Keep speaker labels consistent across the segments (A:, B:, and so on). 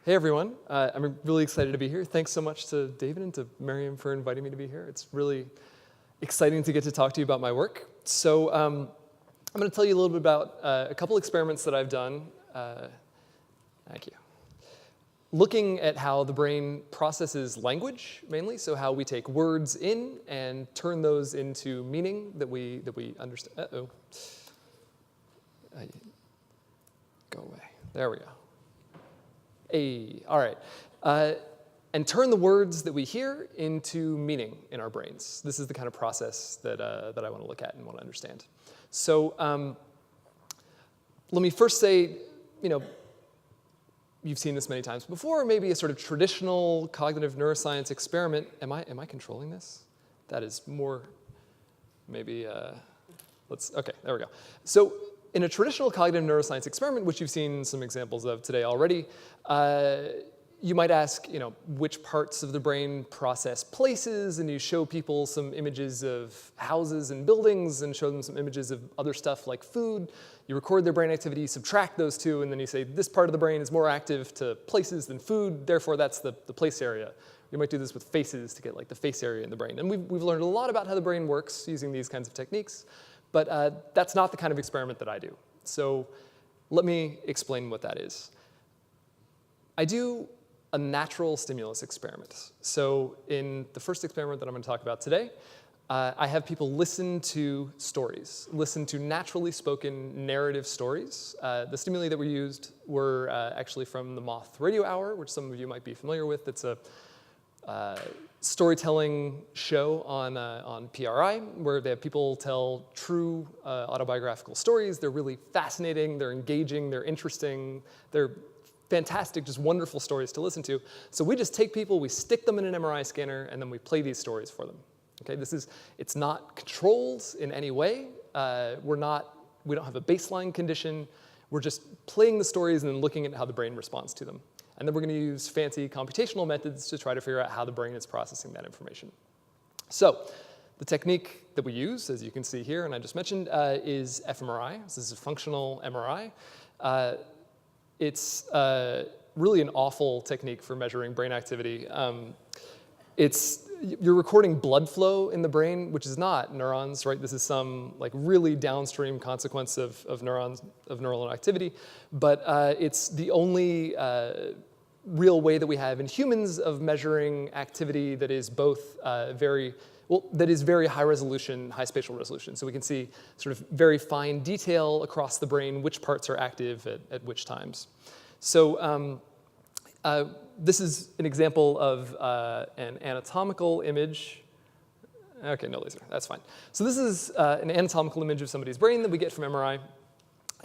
A: Hey everyone, I'm really excited to be here. Thanks so much to David and to Miriam for inviting me to be here. It's really exciting to get to talk to you about my work. So I'm going to tell you a little bit about a couple experiments that I've done. Thank you. Looking at how the brain processes language, mainly, so how we take words in and turn those into meaning that we understand. Uh-oh. Go away. There we go. Hey, all right. And turn the words that we hear into meaning in our brains. This is the kind of process that I want to look at and want to understand. So let me first say, you've seen this many times before, maybe a sort of traditional cognitive neuroscience experiment. Am I controlling this? That is more, maybe, okay, there we go. So in a traditional cognitive neuroscience experiment, which you've seen some examples of today already, you might ask, which parts of the brain process places, and you show people some images of houses and buildings and show them some images of other stuff like food. You record their brain activity, subtract those two, and then you say, this part of the brain is more active to places than food, therefore that's the place area. You might do this with faces to get like the face area in the brain. And we've learned a lot about how the brain works using these kinds of techniques. But that's not the kind of experiment that I do. So let me explain what that is. I do a natural stimulus experiment. So in the first experiment that I'm going to talk about today, I have people listen to stories, listen to naturally spoken narrative stories. The stimuli that we used were actually from the Moth Radio Hour, which some of you might be familiar with. It's a storytelling show on PRI, where they have people tell true autobiographical stories. They're really fascinating, they're engaging, they're interesting, they're fantastic, just wonderful stories to listen to. So we just take people, we stick them in an MRI scanner, and then we play these stories for them. Okay, it's not controlled in any way. We don't have a baseline condition. We're just playing the stories and then looking at how the brain responds to them. And then we're going to use fancy computational methods to try to figure out how the brain is processing that information. So the technique that we use, as you can see here, and I just mentioned, is fMRI. This is a functional MRI. It's really an awful technique for measuring brain activity. You're recording blood flow in the brain, which is not neurons, right? This is some like really downstream consequence of neural activity, but it's the only real way that we have in humans of measuring activity that is both very high resolution, high spatial resolution. So we can see sort of very fine detail across the brain, which parts are active at which times. So this is an example of an anatomical image. Okay, no laser, that's fine. So this is an anatomical image of somebody's brain that we get from MRI.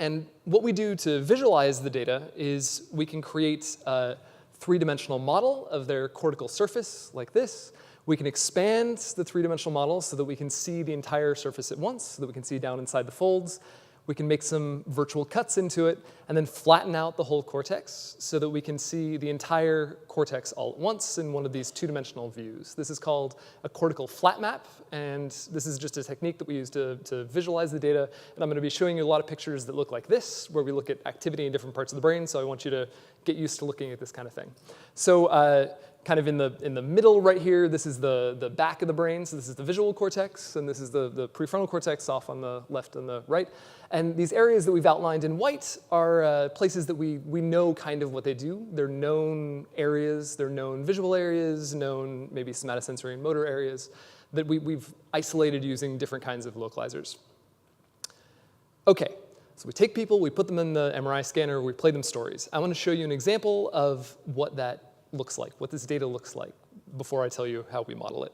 A: And what we do to visualize the data is we can create a three-dimensional model of their cortical surface like this. We can expand the three-dimensional model so that we can see the entire surface at once, so that we can see down inside the folds. We can make some virtual cuts into it, and then flatten out the whole cortex so that we can see the entire cortex all at once in one of these two-dimensional views. This is called a cortical flat map, and this is just a technique that we use to visualize the data. And I'm going to be showing you a lot of pictures that look like this, where we look at activity in different parts of the brain, so I want you to get used to looking at this kind of thing. So kind of in the middle right here, this is the back of the brain. So this is the visual cortex, and this is the prefrontal cortex off on the left and the right. And these areas that we've outlined in white are places that we know kind of what they do. They're known areas, they're known visual areas, known maybe somatosensory and motor areas that we've isolated using different kinds of localizers. Okay, so we take people, we put them in the MRI scanner, we play them stories. I want to show you an example of what that looks like, what this data looks like, before I tell you how we model it.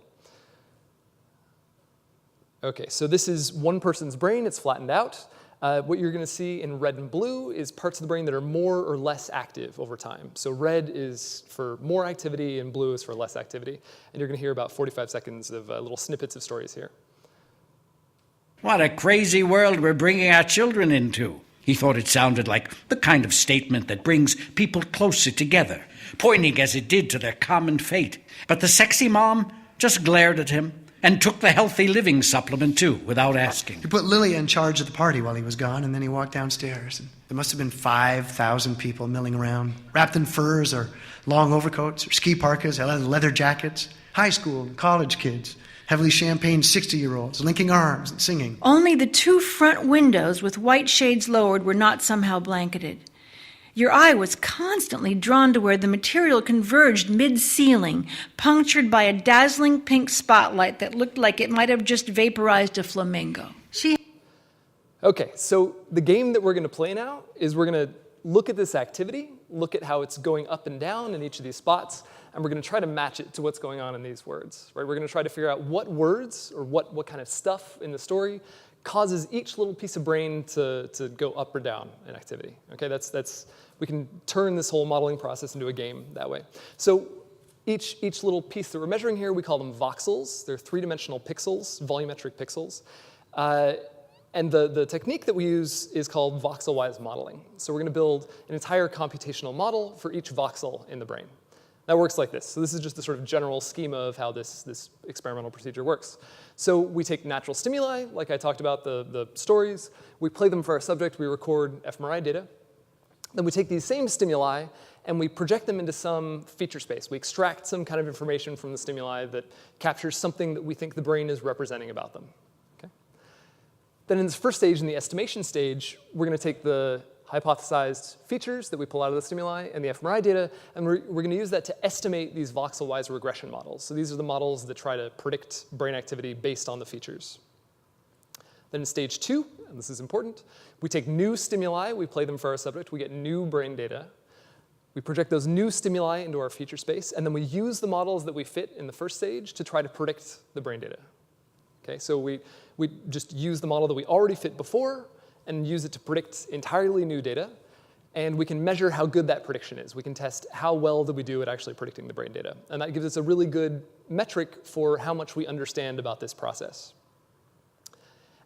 A: Okay, so this is one person's brain. It's flattened out. What you're going to see in red and blue is parts of the brain that are more or less active over time. So red is for more activity, and blue is for less activity. And you're going to hear about 45 seconds of little snippets of stories here.
B: What a crazy world we're bringing our children into. He thought it sounded like the kind of statement that brings people closer together, pointing as it did to their common fate. But the sexy mom just glared at him and took the healthy living supplement too, without asking.
C: He put Lilia in charge of the party while he was gone, and then he walked downstairs. And there must have been 5,000 people milling around, wrapped in furs or long overcoats or ski parkas, leather jackets, high school and college kids, heavily champagned 60-year-olds, linking arms and singing.
D: Only the 2 front windows with white shades lowered were not somehow blanketed. Your eye was constantly drawn to where the material converged mid-ceiling, punctured by a dazzling pink spotlight that looked like it might have just vaporized a flamingo.
A: Okay, so the game that we're going to play now is we're going to look at this activity, look at how it's going up and down in each of these spots, and we're going to try to match it to what's going on in these words. Right? We're going to try to figure out what words or what kind of stuff in the story causes each little piece of brain to go up or down in activity. Okay, we can turn this whole modeling process into a game that way. So each little piece that we're measuring here, we call them voxels. They're 3-dimensional pixels, volumetric pixels. And the technique that we use is called Voxelwise modeling. So we're going to build an entire computational model for each voxel in the brain. That works like this. So this is just the sort of general schema of how this experimental procedure works. So we take natural stimuli, like I talked about the stories. We play them for our subject. We record fMRI data. Then we take these same stimuli and we project them into some feature space. We extract some kind of information from the stimuli that captures something that we think the brain is representing about them. Okay? Then in this first stage, in the estimation stage, we're going to take the hypothesized features that we pull out of the stimuli and the fMRI data, and we're going to use that to estimate these voxel-wise regression models. So these are the models that try to predict brain activity based on the features. Then in stage 2, and this is important, we take new stimuli, we play them for our subject, we get new brain data. We project those new stimuli into our feature space, and then we use the models that we fit in the first stage to try to predict the brain data. Okay, so we just use the model that we already fit before and use it to predict entirely new data, and we can measure how good that prediction is. We can test how well did we do at actually predicting the brain data, and that gives us a really good metric for how much we understand about this process.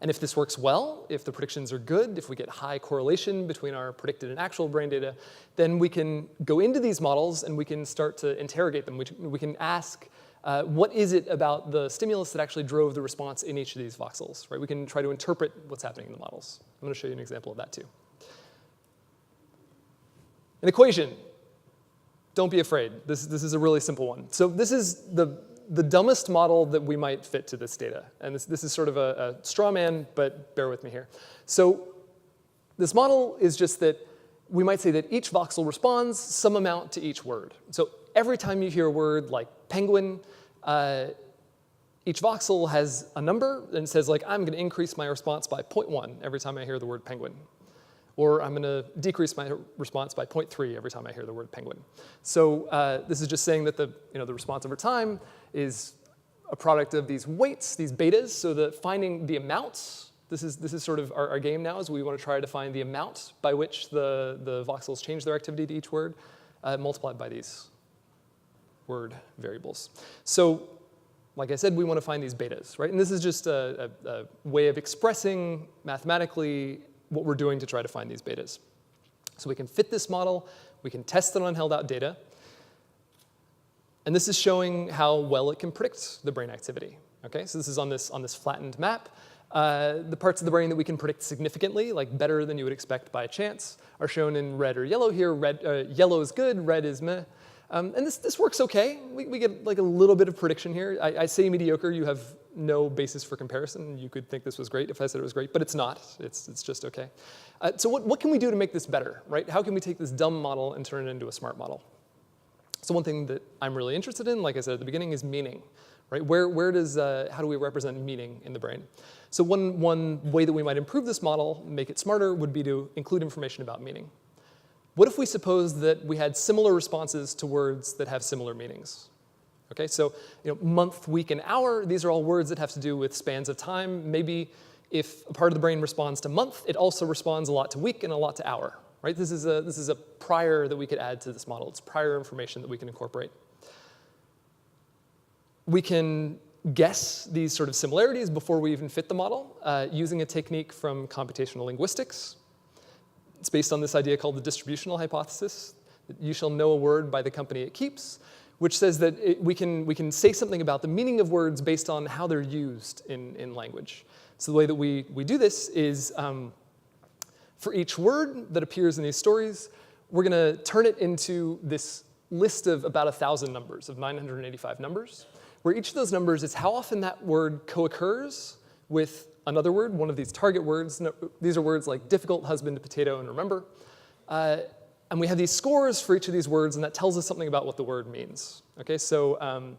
A: And if this works well, if the predictions are good, if we get high correlation between our predicted and actual brain data, then we can go into these models and we can start to interrogate them. We can ask, what is it about the stimulus that actually drove the response in each of these voxels? Right? We can try to interpret what's happening in the models. I'm going to show you an example of that too. An equation. Don't be afraid. This is a really simple one. So this is the dumbest model that we might fit to this data. And this is sort of a straw man, but bear with me here. So this model is just that we might say that each voxel responds some amount to each word. So every time you hear a word like penguin, each voxel has a number and says, like, I'm going to increase my response by 0.1 every time I hear the word penguin. Or I'm going to decrease my response by 0.3 every time I hear the word penguin. So this is just saying that the response over time is a product of these weights, these betas, so that finding the amounts, this is sort of our game now, is we want to try to find the amount by which the voxels change their activity to each word, multiplied by these word variables. So like I said, we want to find these betas, right? And this is just a way of expressing mathematically what we're doing to try to find these betas. So we can fit this model, we can test it on held out data, and this is showing how well it can predict the brain activity. Okay, so this is on this flattened map. The parts of the brain that we can predict significantly, like better than you would expect by chance, are shown in red or yellow here. Yellow is good, red is meh. And this works okay. We get like a little bit of prediction here. I say mediocre, you have no basis for comparison. You could think this was great if I said it was great, but it's not. It's just okay. So what can we do to make this better, right? How can we take this dumb model and turn it into a smart model? So one thing that I'm really interested in, like I said at the beginning, is meaning, right? How do we represent meaning in the brain? So one way that we might improve this model, make it smarter, would be to include information about meaning. What if we suppose that we had similar responses to words that have similar meanings? Okay, so month, week, and hour, these are all words that have to do with spans of time. Maybe if a part of the brain responds to month, it also responds a lot to week and a lot to hour. Right? This is a prior that we could add to this model. It's prior information that we can incorporate. We can guess these sort of similarities before we even fit the model using a technique from computational linguistics. It's based on this idea called the distributional hypothesis, that you shall know a word by the company it keeps. which says that we can say something about the meaning of words based on how they're used in language. So the way that we do this is for each word that appears in these stories, we're going to turn it into this list of about 1,000 numbers, of 985 numbers, where each of those numbers is how often that word co-occurs with another word, one of these target words. These are words like difficult, husband, potato, and remember. And we have these scores for each of these words, and that tells us something about what the word means. Okay, so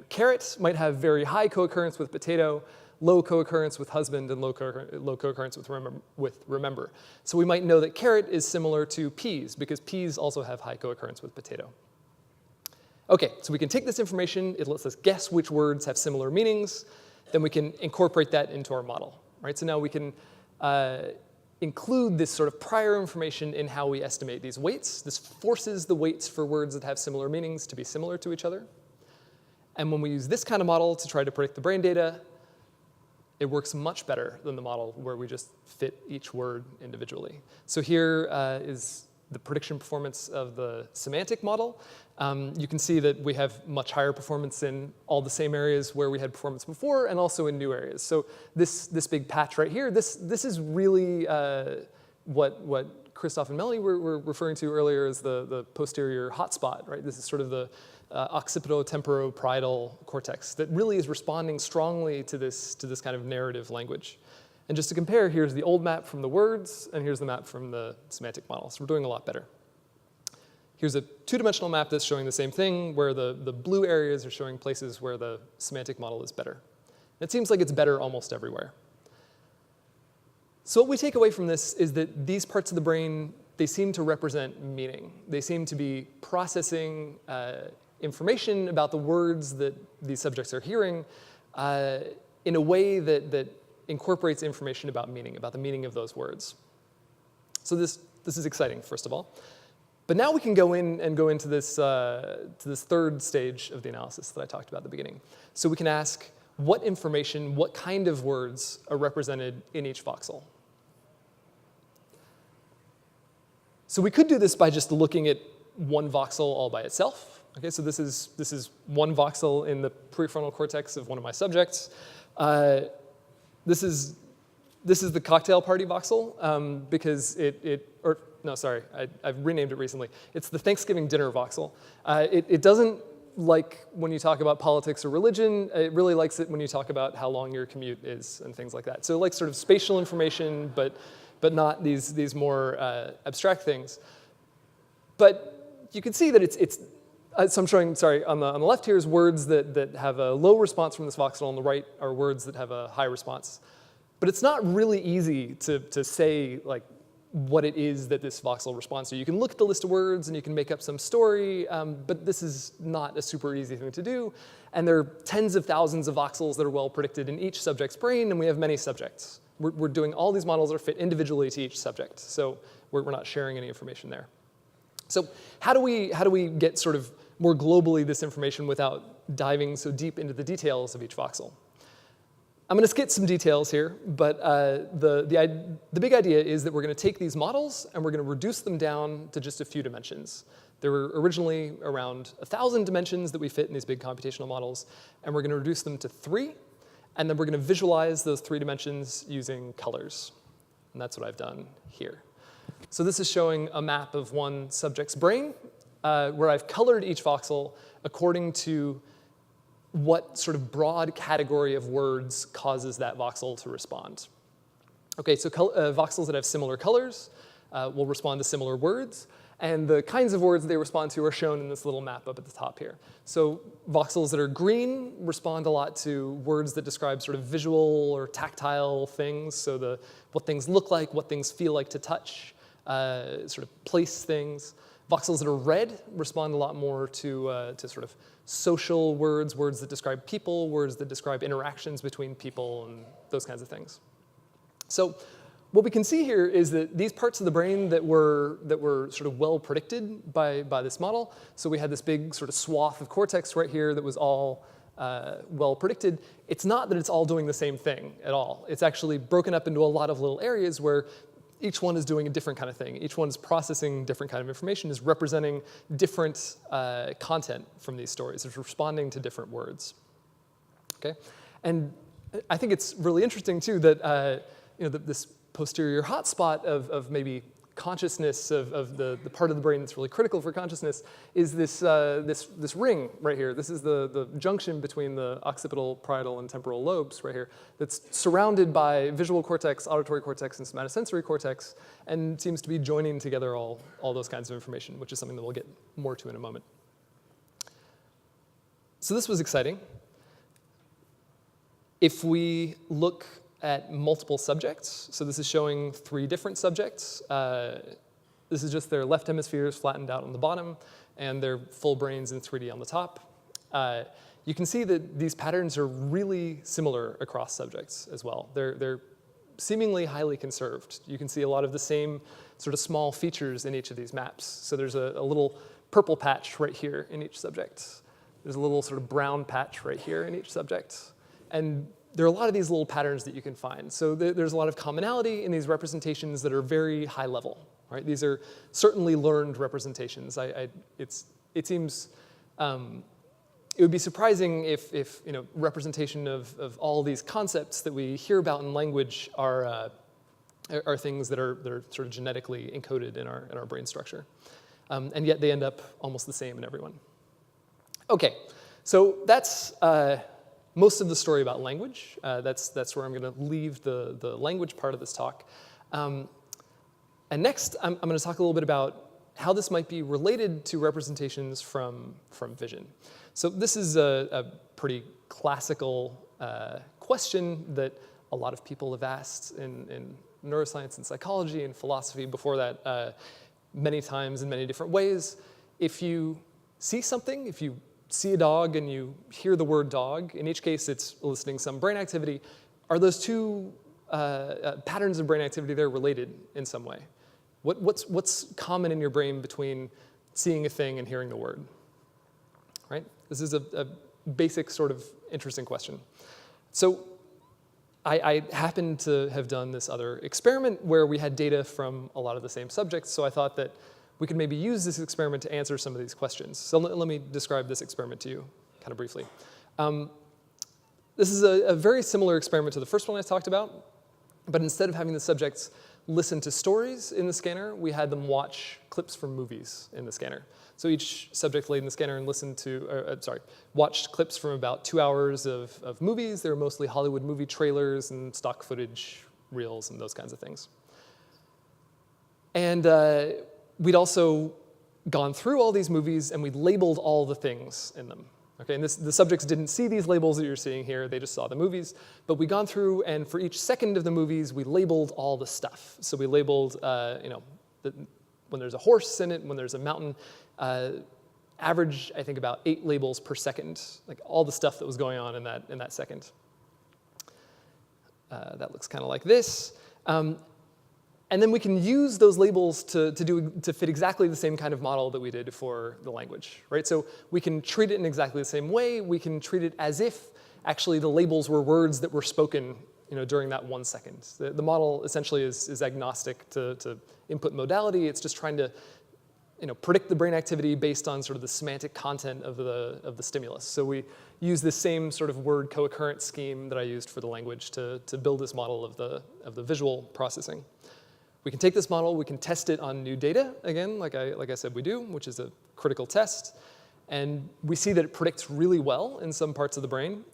A: carrot might have very high co-occurrence with potato, low co-occurrence with husband, and low co-occurrence with remember. So we might know that carrot is similar to peas, because peas also have high co-occurrence with potato. Okay, so we can take this information, it lets us guess which words have similar meanings, then we can incorporate that into our model, right? So now we can include this sort of prior information in how we estimate these weights. This forces the weights for words that have similar meanings to be similar to each other. And when we use this kind of model to try to predict the brain data, it works much better than the model where we just fit each word individually. So here is the prediction performance of the semantic model. You can see that we have much higher performance in all the same areas where we had performance before, and also in new areas. So this big patch right here, this is really what Christoph and Melanie were referring to earlier as the posterior hotspot, right? This is sort of the occipito-temporoparietal cortex that really is responding strongly to this kind of narrative language. And just to compare, here's the old map from the words, and here's the map from the semantic model. So we're doing a lot better. Here's a two-dimensional map that's showing the same thing, where the blue areas are showing places where the semantic model is better. It seems like it's better almost everywhere. So what we take away from this is that these parts of the brain, they seem to represent meaning. They seem to be processing information about the words that these subjects are hearing in a way that incorporates information about meaning, about the meaning of those words. So this is exciting, first of all. But now we can go into this third stage of the analysis that I talked about at the beginning. So we can ask what information, what kind of words are represented in each voxel. So we could do this by just looking at one voxel all by itself. Okay, so this is one voxel in the prefrontal cortex of one of my subjects. This is the cocktail party voxel because I've renamed it recently. It's the Thanksgiving dinner voxel. It doesn't like when you talk about politics or religion. It really likes it when you talk about how long your commute is and things like that. So it likes sort of spatial information, but not these more abstract things. But you can see that it's so I'm showing, on the left here is words that have a low response from this voxel. On the right are words that have a high response. But it's not really easy to say like what it is that this voxel responds to. You can look at the list of words and you can make up some story, but this is not a super easy thing to do. And there are tens of thousands of voxels that are well predicted in each subject's brain, and we have many subjects. We're doing all these models that are fit individually to each subject, so we're not sharing any information there. So how do we get sort of more globally this information without diving so deep into the details of each voxel? I'm going to skip some details here, but the big idea is that we're going to take these models and we're going to reduce them down to just a few dimensions. There were originally around 1,000 dimensions that we fit in these big computational models, and we're going to reduce them to 3, and then we're going to visualize those 3 dimensions using colors. And that's what I've done here. So this is showing a map of one subject's brain, where I've colored each voxel according to what sort of broad category of words causes that voxel to respond. Okay, so voxels that have similar colors will respond to similar words, and the kinds of words they respond to are shown in this little map up at the top here. So voxels that are green respond a lot to words that describe sort of visual or tactile things, so what things look like, what things feel like to touch, sort of place things. Voxels that are red respond a lot more to sort of social words, words that describe people, words that describe interactions between people, and those kinds of things. So what we can see here is that these parts of the brain that were sort of well predicted by this model, so we had this big sort of swath of cortex right here that was all well predicted. It's not that it's all doing the same thing at all. It's actually broken up into a lot of little areas where each one is doing a different kind of thing. Each one is processing different kind of information, is representing different content from these stories. It's responding to different words. Okay, and I think it's really interesting too that this posterior hotspot of maybe consciousness of the part of the brain that's really critical for consciousness is this ring right here. This is the junction between the occipital, parietal, and temporal lobes right here that's surrounded by visual cortex, auditory cortex, and somatosensory cortex, and seems to be joining together all those kinds of information, which is something that we'll get more to in a moment. So this was exciting. If we look at multiple subjects, so this is showing 3 different subjects. This is just their left hemispheres flattened out on the bottom and their full brains in 3D on the top. You can see that these patterns are really similar across subjects as well. They're seemingly highly conserved. You can see a lot of the same sort of small features in each of these maps. So there's a little purple patch right here in each subject. There's a little sort of brown patch right here in each subject. And there are a lot of these little patterns that you can find. So there's a lot of commonality in these representations that are very high level, right? These are certainly learned representations. It seems, it would be surprising if representation of all these concepts that we hear about in language are things that are sort of genetically encoded in our brain structure. And yet they end up almost the same in everyone. Okay, so that's most of the story about language. That's where I'm going to leave the language part of this talk. And next, I'm going to talk a little bit about how this might be related to representations from vision. So this is a pretty classical question that a lot of people have asked in neuroscience and psychology and philosophy before that many times in many different ways. If you see something, if you see a dog and you hear the word dog, in each case it's eliciting some brain activity, are those two patterns of brain activity there related in some way? What's common in your brain between seeing a thing and hearing the word? Right? This is a basic sort of interesting question. So I happened to have done this other experiment where we had data from a lot of the same subjects, so I thought that we could maybe use this experiment to answer some of these questions. So let me describe this experiment to you kind of briefly. This is a very similar experiment to the first one I talked about, but instead of having the subjects listen to stories in the scanner, we had them watch clips from movies in the scanner. So each subject laid in the scanner and watched clips from about 2 hours of movies. They were mostly Hollywood movie trailers and stock footage reels and those kinds of things. And we'd also gone through all these movies and we'd labeled all the things in them. Okay, and the subjects didn't see these labels that you're seeing here, they just saw the movies. But we gone through, and for each second of the movies, we labeled all the stuff. So we labeled, when there's a horse in it, when there's a mountain, average, I think, about 8 labels per second, like all the stuff that was going on in that second. That looks kind of like this. And then we can use those labels to fit exactly the same kind of model that we did for the language, right? So we can treat it in exactly the same way. We can treat it as if actually the labels were words that were spoken, during that 1 second. The model essentially is agnostic to input modality. It's just trying to, predict the brain activity based on sort of the semantic content of the stimulus. So we use the same sort of word co-occurrence scheme that I used for the language to build this model of the visual processing. We can take this model, we can test it on new data, again, like I said we do, which is a critical test. And we see that it predicts really well in some parts of the brain.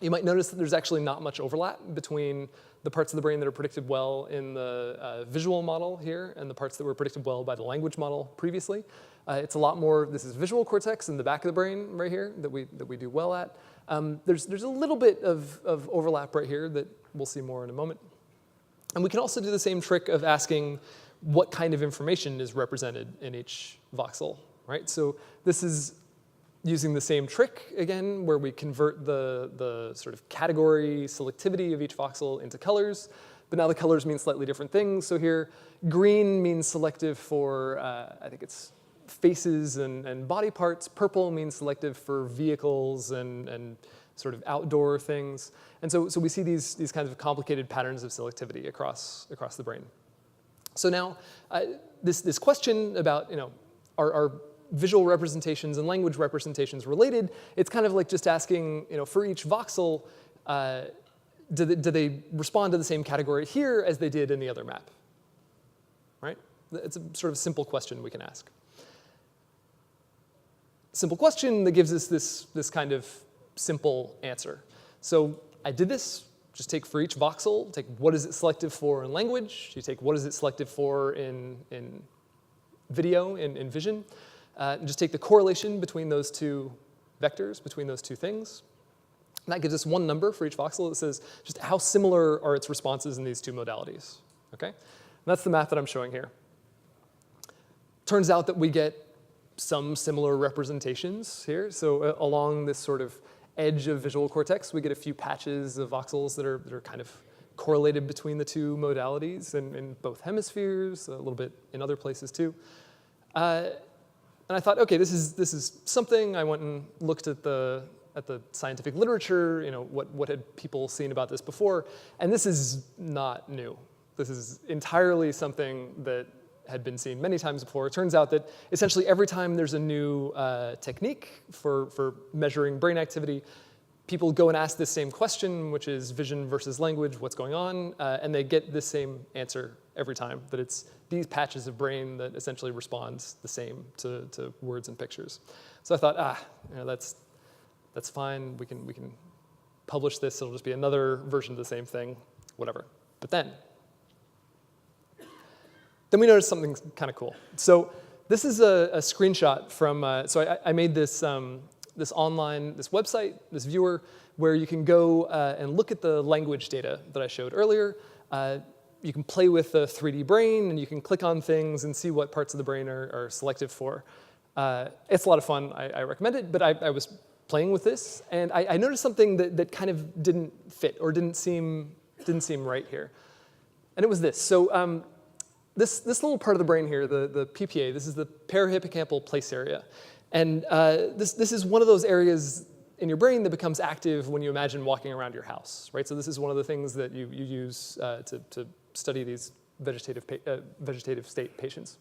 A: You might notice that there's actually not much overlap between the parts of the brain that are predicted well in the visual model here and the parts that were predicted well by the language model previously. It's a lot more, this is visual cortex in the back of the brain right here that we do well at. There's a little bit of overlap right here that we'll see more in a moment. And we can also do the same trick of asking what kind of information is represented in each voxel, right? So this is using the same trick, again, where we convert the sort of category selectivity of each voxel into colors. But now the colors mean slightly different things. So here, green means selective for, I think it's faces and body parts. Purple means selective for vehicles and sort of outdoor things. And so we see these kinds of complicated patterns of selectivity across the brain. So now, this question about, are visual representations and language representations related? It's kind of like just asking, for each voxel, do they respond to the same category here as they did in the other map? Right? It's a sort of simple question we can ask. Simple question that gives us this kind of simple answer. So I did this. Just take for each voxel, take what is it selective for in language. You take what is it selective for in video, in vision. And just take the correlation between those two vectors, between those two things. And that gives us one number for each voxel that says just how similar are its responses in these two modalities. Okay? And that's the math that I'm showing here. Turns out that we get some similar representations here. So along this sort of edge of visual cortex, we get a few patches of voxels that are kind of correlated between the two modalities in both hemispheres, a little bit in other places too. And I thought, okay, this is something. I went and looked at the scientific literature, what had people seen about this before, and this is not new. This is entirely something that had been seen many times before. It turns out that essentially every time there's a new technique for measuring brain activity, people go and ask this same question, which is vision versus language, what's going on? And they get this same answer every time, that it's these patches of brain that essentially respond the same to words and pictures. So I thought, that's fine. We can publish this. It'll just be another version of the same thing, whatever. But then we noticed something kind of cool. So this is a screenshot from, so I made this website, this viewer, where you can go and look at the language data that I showed earlier. You can play with the 3D brain, and you can click on things and see what parts of the brain are selective for. It's a lot of fun. I recommend it, but I was playing with this, and I noticed something that kind of didn't fit or didn't seem right here. And it was this. So this little part of the brain here, the PPA, this is the parahippocampal place area. And this is one of those areas in your brain that becomes active when you imagine walking around your house, right? So this is one of the things that you use to study these vegetative state patients.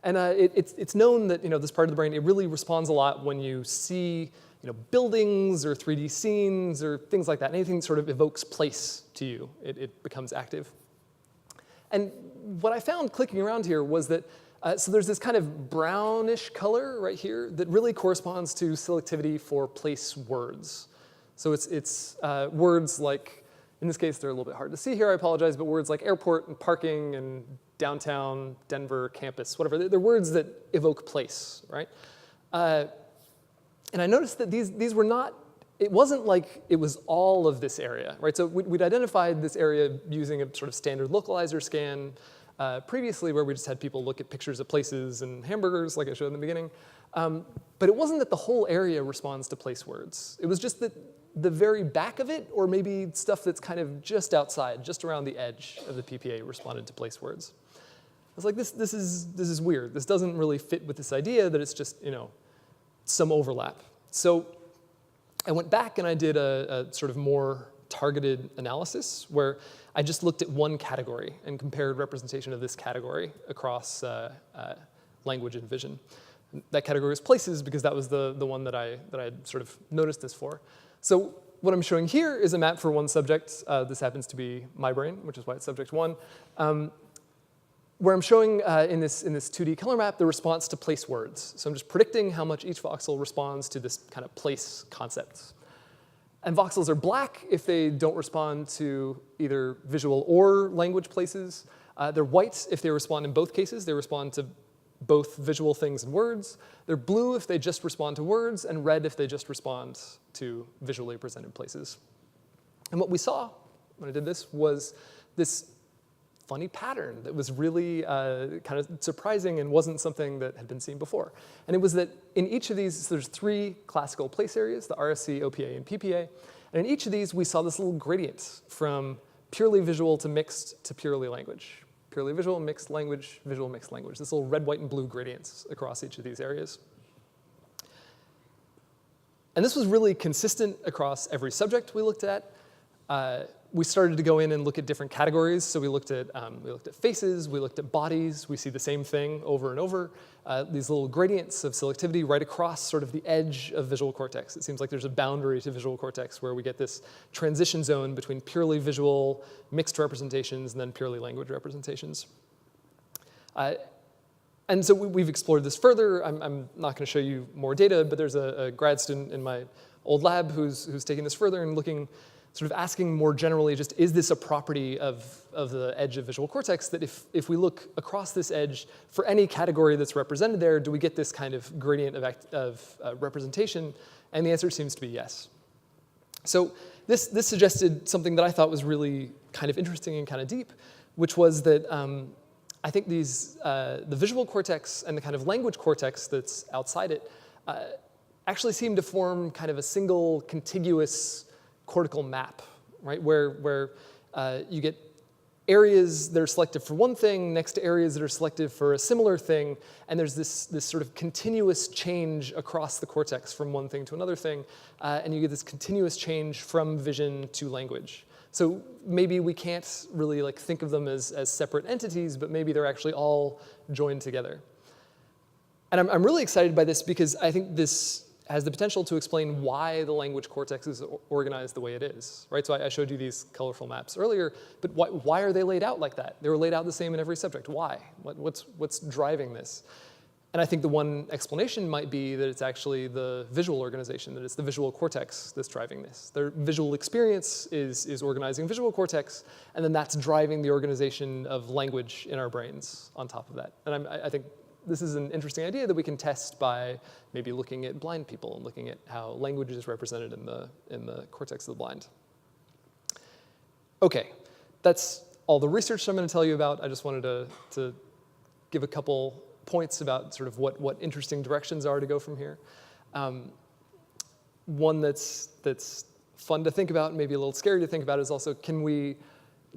A: And it's known that this part of the brain, it really responds a lot when you see buildings or 3D scenes or things like that. Anything that sort of evokes place to you, it becomes active. And what I found clicking around here was that, so there's this kind of brownish color right here that really corresponds to selectivity for place words. So it's words like, in this case, they're a little bit hard to see here, I apologize, but words like airport and parking and downtown, Denver, campus, whatever. They're words that evoke place, right? And I noticed that these were not, it wasn't like it was all of this area, right? So we'd identified this area using a sort of standard localizer scan previously, where we just had people look at pictures of places and hamburgers, like I showed in the beginning. But it wasn't that the whole area responds to place words. It was just that the very back of it, or maybe stuff that's kind of just outside, just around the edge of the PPA, responded to place words. I was like, this is weird. This doesn't really fit with this idea that it's just some overlap. So I went back and I did a sort of more targeted analysis where I just looked at one category and compared representation of this category across language and vision. That category was places because that was the one that I had sort of noticed this for. So what I'm showing here is a map for one subject. This happens to be my brain, which is why it's subject 1. Where I'm showing in this 2D color map the response to place words. So I'm just predicting how much each voxel responds to this kind of place concept. And voxels are black if they don't respond to either visual or language places. They're white if they respond in both cases. They respond to both visual things and words. They're blue if they just respond to words, and red if they just respond to visually presented places. And what we saw when I did this was this funny pattern that was really kind of surprising and wasn't something that had been seen before. And it was that in each of these, there's 3 classical place areas, the RSC, OPA, and PPA. And in each of these, we saw this little gradient from purely visual to mixed to purely language. Purely visual, mixed language, visual, mixed language. This little red, white, and blue gradients across each of these areas. And this was really consistent across every subject we looked at. We started to go in and look at different categories. So we looked at faces, we looked at bodies. We see the same thing over and over. These little gradients of selectivity right across sort of the edge of visual cortex. It seems like there's a boundary to visual cortex where we get this transition zone between purely visual mixed representations and then purely language representations. And so we've explored this further. I'm not going to show you more data, but there's a grad student in my old lab who's taking this further and looking, sort of asking more generally, just is this a property of the edge of visual cortex that if we look across this edge for any category that's represented there, do we get this kind of gradient of representation? And the answer seems to be yes. So this suggested something that I thought was really kind of interesting and kind of deep, which was that I think the visual cortex and the kind of language cortex that's outside it actually seem to form kind of a single contiguous cortical map, right? Where you get areas that are selective for one thing next to areas that are selective for a similar thing, and there's this sort of continuous change across the cortex from one thing to another thing, and you get this continuous change from vision to language. So maybe we can't really like think of them as separate entities, but maybe they're actually all joined together. And I'm really excited by this because I think this has the potential to explain why the language cortex is organized the way it is, right? So I showed you these colorful maps earlier, but why are they laid out like that? They were laid out the same in every subject. Why? What's driving this? And I think the one explanation might be that it's actually the visual organization, that it's the visual cortex that's driving this. Their visual experience is organizing visual cortex, and then that's driving the organization of language in our brains on top of that. And I think this is an interesting idea that we can test by maybe looking at blind people and looking at how language is represented in the cortex of the blind. Okay, that's all the research I'm going to tell you about. I just wanted to give a couple points about sort of what interesting directions are to go from here. One that's fun to think about, maybe a little scary to think about, is also, can we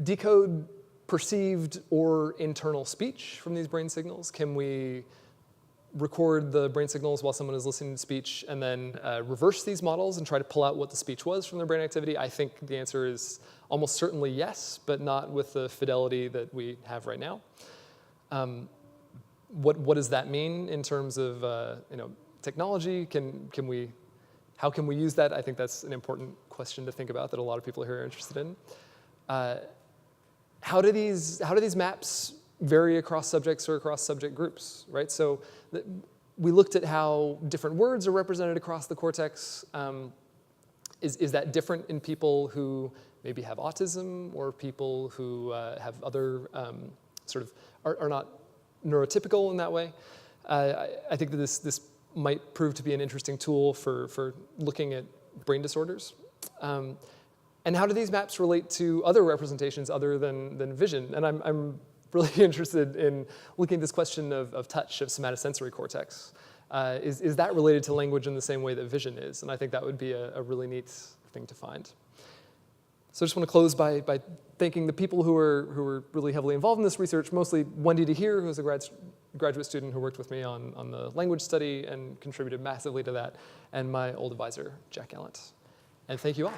A: decode perceived or internal speech from these brain signals? Can we record the brain signals while someone is listening to speech and then reverse these models and try to pull out what the speech was from their brain activity? I think the answer is almost certainly yes, but not with the fidelity that we have right now. What does that mean in terms of technology? How can we use that? I think that's an important question to think about that a lot of people here are interested in. How do these maps vary across subjects or across subject groups, right? So we looked at how different words are represented across the cortex. Is that different in people who maybe have autism or people who have other sort of are not neurotypical in that way? I think that this might prove to be an interesting tool for looking at brain disorders. And how do these maps relate to other representations other than vision? And I'm really interested in looking at this question of touch, of somatosensory cortex. Is that related to language in the same way that vision is? And I think that would be a really neat thing to find. So I just want to close by thanking the people who were really heavily involved in this research, mostly Wendy DeHeer, who was a graduate student who worked with me on the language study and contributed massively to that, and my old advisor, Jack Gallant. And thank you all.